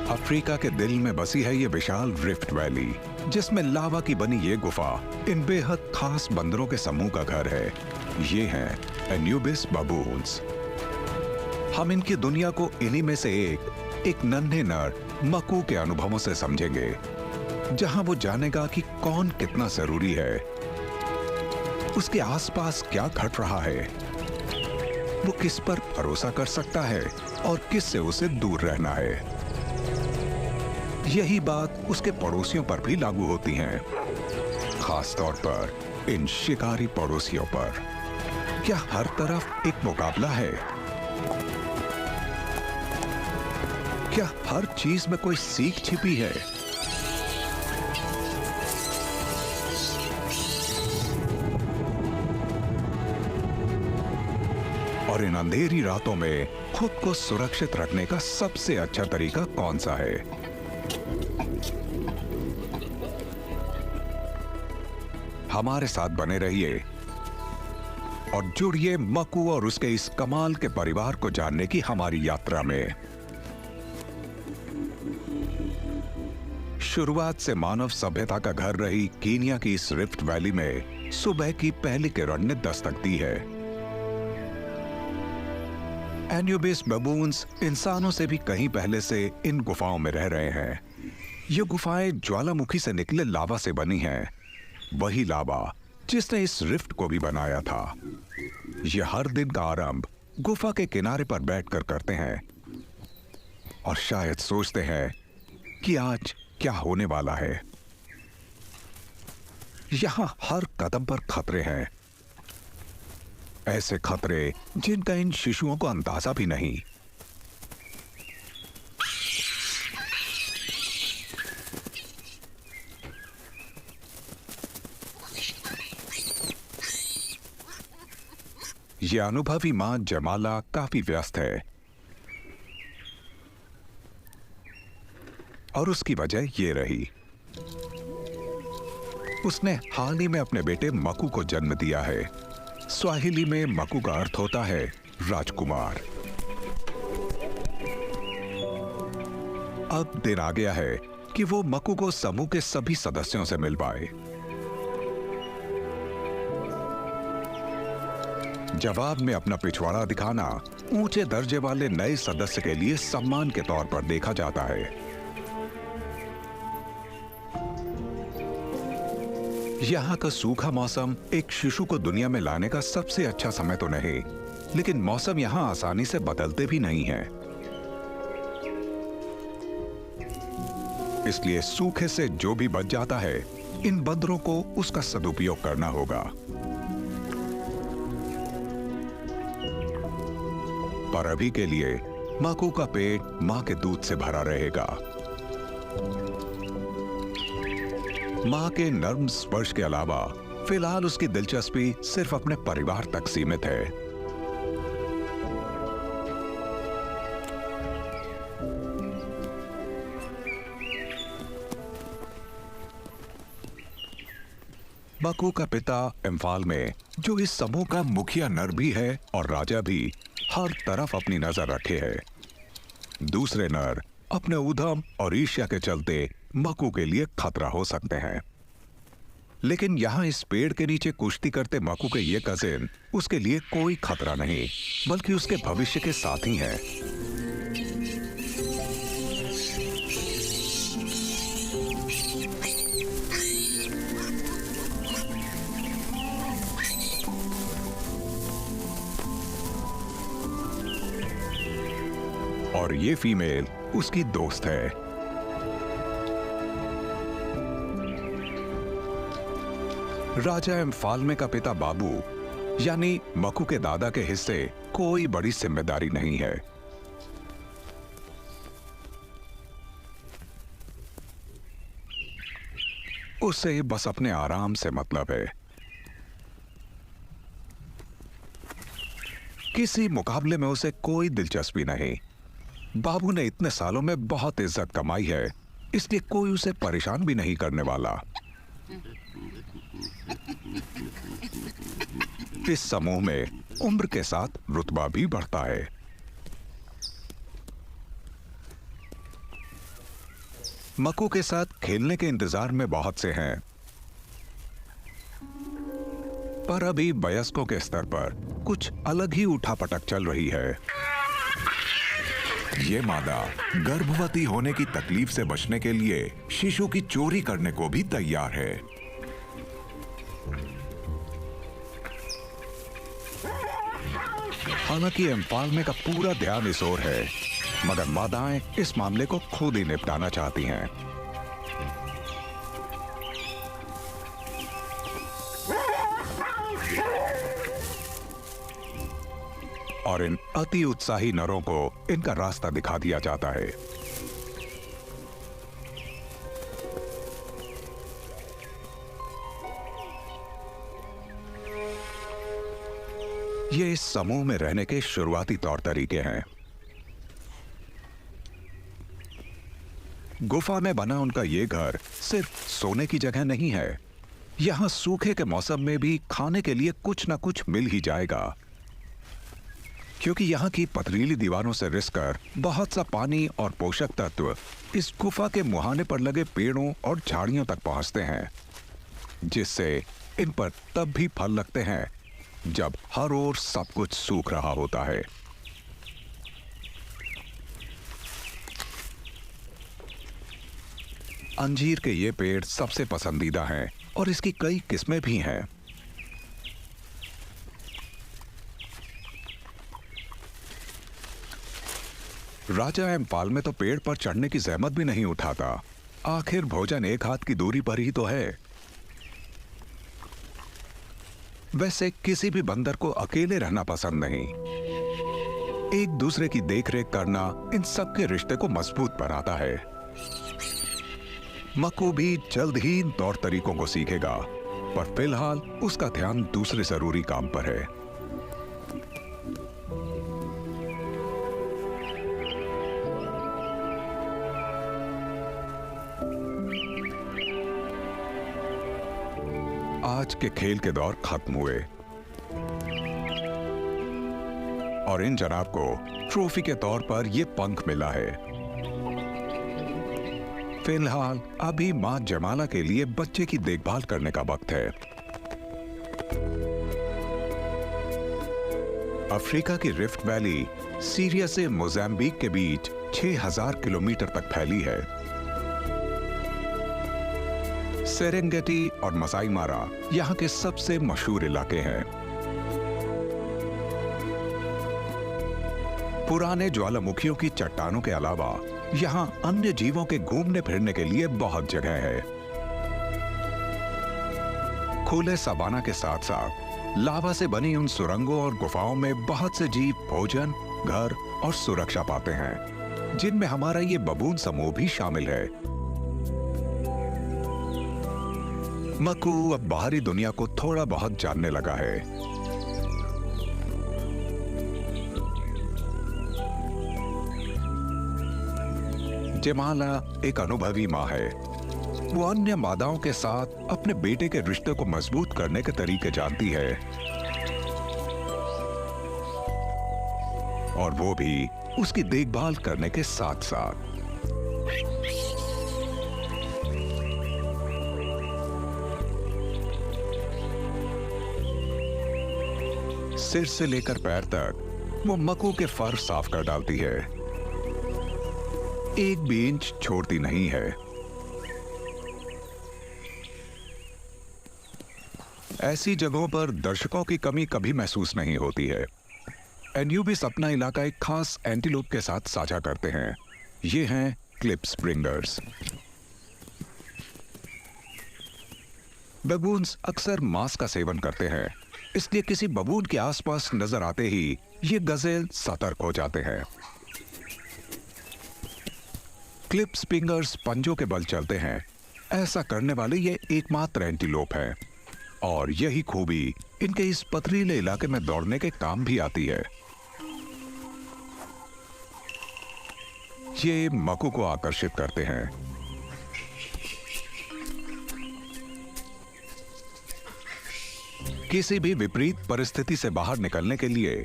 Africa के दिल में बसी है ये विशाल रिफ्ट वैली, जिसमें लावा की बनी ये गुफा इन बेहद खास बंदरों के समूह का घर है। ये हैं एन्यूबिस बबून्स। हम इनकी दुनिया को इन्हीं में से एक नन्हे नर मकू के अनुभवों से समझेंगे, जहां वो जानेगा कि कौन कितना जरूरी है, उसके आसपास क्या घट रहा है, वो किस पर भरोसा कर सकता है और किस से उसे दूर रहना है। यही बात उसके पड़ोसियों पर भी लागू होती है, खास तौर पर इन शिकारी पड़ोसियों पर। क्या हर तरफ एक मुकाबला है? क्या हर चीज में कोई सीख छिपी है? और इन अंधेरी रातों में खुद को सुरक्षित रखने का सबसे अच्छा तरीका कौन सा है? हमारे साथ बने रहिए और जुड़िए मकू और उसके इस कमाल के परिवार को जानने की हमारी यात्रा में। शुरुआत से मानव सभ्यता का घर रही कीनिया की इस रिफ्ट वैली में सुबह की पहली किरण ने दस्तक दी है। एन्यूबिस बबून्स इंसानों से भी कहीं पहले से इन गुफाओं में रह रहे हैं। ये गुफाएं ज्वालामुखी से निकले लावा से बनी हैं, वही लावा जिसने इस रिफ्ट को भी बनाया था। ये हर दिन का आरंभ गुफा के किनारे पर बैठकर करते हैं और शायद सोचते हैं कि आज क्या होने वाला है। यहां हर कदम पर खतरे हैं, ऐसे खतरे जिनका इन शिशुओं को अंदाजा भी नहीं। यह अनुभवी मां जमाला काफी व्यस्त है और उसकी वजह यह रही, उसने हाल ही में अपने बेटे मकू को जन्म दिया है। स्वाहिली में मकू का अर्थ होता है राजकुमार। अब दिन आ गया है कि वो मकू को समूह के सभी सदस्यों से मिलवाए। जवाब में अपना पिछवाड़ा दिखाना ऊंचे दर्जे वाले नए सदस्य के लिए सम्मान के तौर पर देखा जाता है। यहां का सूखा मौसम एक शिशु को दुनिया में लाने का सबसे अच्छा समय तो नहीं, लेकिन मौसम यहां आसानी से बदलते भी नहीं हैं। इसलिए सूखे से जो भी बच जाता है, इन बंदरों को उसका सदुपयोग करना होगा। पर अभी के लिए मकू का पेट मां के दूध से भरा रहेगा। मां के नर्म स्पर्श के अलावा फिलहाल उसकी दिलचस्पी सिर्फ अपने परिवार तक सीमित है। मकू का पिता इम्फाल में, जो इस समूह का मुखिया नर भी है और राजा भी, हर तरफ अपनी नजर रखे है। दूसरे नर अपने उद्यम और ईर्ष्या के चलते मकू के लिए खतरा हो सकते हैं, लेकिन यहां इस पेड़ के नीचे कुश्ती करते मकू के ये कजिन उसके लिए कोई खतरा नहीं, बल्कि उसके भविष्य के साथी हैं। और ये फीमेल उसकी दोस्त है। राजा इम्फाल का पिता बाबू यानी मकू के दादा के हिस्से कोई बड़ी जिम्मेदारी नहीं है। उसे बस अपने आराम से मतलब है। किसी मुकाबले में उसे कोई दिलचस्पी नहीं। बाबू ने इतने सालों में बहुत इज्जत कमाई है, इसलिए कोई उसे परेशान भी नहीं करने वाला। इस समूह में उम्र के साथ रुतबा भी बढ़ता है। मकू के साथ खेलने के इंतजार में बहुत से हैं, पर अभी वयस्कों के स्तर पर कुछ अलग ही उठापटक चल रही है। ये मादा गर्भवती होने की तकलीफ से बचने के लिए शिशु की चोरी करने को भी तैयार है। हालांकि इम्फाल में का पूरा ध्यान इस ओर है, मगर मादाएं इस मामले को खुद ही निपटाना चाहती हैं। और इन अति उत्साही नरों को इनका रास्ता दिखा दिया जाता है। ये इस समूह में रहने के शुरुआती तौर तरीके हैं। गुफा में बना उनका ये घर सिर्फ सोने की जगह नहीं है। यहां सूखे के मौसम में भी खाने के लिए कुछ ना कुछ मिल ही जाएगा, क्योंकि यहाँ की पथरीली दीवारों से रिसकर बहुत सा पानी और पोषक तत्व इस गुफा के मुहाने पर लगे पेड़ों और झाड़ियों तक पहुंचते हैं, जिससे इन पर तब भी फल लगते हैं जब हर ओर सब कुछ सूख रहा होता है। अंजीर के ये पेड़ सबसे पसंदीदा हैं और इसकी कई किस्में भी हैं। राजा इम्फाल में तो पेड़ पर चढ़ने की जहमत भी नहीं उठाता। आखिर भोजन एक हाथ की दूरी पर ही तो है। वैसे किसी भी बंदर को अकेले रहना पसंद नहीं। एक दूसरे की देखरेख करना इन सब के रिश्ते को मजबूत बनाता है। मकू भी जल्द ही इन तौर तरीकों को सीखेगा, पर फिलहाल उसका ध्यान दूसरे जरूरी काम पर है। आज के खेल के दौर खत्म हुए और इन जनाब को ट्रॉफी के तौर पर यह पंख मिला है। फिलहाल अभी मां जमाला के लिए बच्चे की देखभाल करने का वक्त है। अफ्रीका की रिफ्ट वैली सीरिया से मोजाम्बिक के बीच 6000 किलोमीटर तक फैली है। सेरेंगेटी और मसाई मारा यहां के सबसे मशहूर इलाके हैं। पुराने ज्वालामुखियों की चट्टानों के अलावा यहां अन्य जीवों के घूमने फिरने के लिए बहुत जगह है। खुले सवाना के साथ साथ लावा से बनी उन सुरंगों और गुफाओं में बहुत से जीव भोजन, घर और सुरक्षा पाते हैं, जिनमें हमारा ये बबून समूह भी शामिल है। मकू अब बाहरी दुनिया को थोड़ा बहुत जानने लगा है। जमाला एक अनुभवी मां है। वो अन्य मादाओं के साथ अपने बेटे के रिश्ते को मजबूत करने के तरीके जानती है, और वो भी उसकी देखभाल करने के साथ साथ। सिर से लेकर पैर तक वो मकू के फर साफ कर डालती है। एक भी इंच छोड़ती नहीं है। ऐसी जगहों पर दर्शकों की कमी कभी महसूस नहीं होती है। एन्यूबिस अपना इलाका एक खास एंटीलोप के साथ साझा करते हैं। ये हैं क्लिप स्प्रिंगर्स। बबून्स अक्सर मांस का सेवन करते हैं, इसलिए किसी बबून के आसपास नजर आते ही ये गजेल सतर्क हो जाते हैं। क्लिप स्प्रिंगर्स पंजों के बल चलते हैं। ऐसा करने वाले ये एकमात्र एंटीलोप हैं, और यही खूबी इनके इस पथरीले इलाके में दौड़ने के काम भी आती है। ये मकू को आकर्षित करते हैं। किसी भी विपरीत परिस्थिति से बाहर निकलने के लिए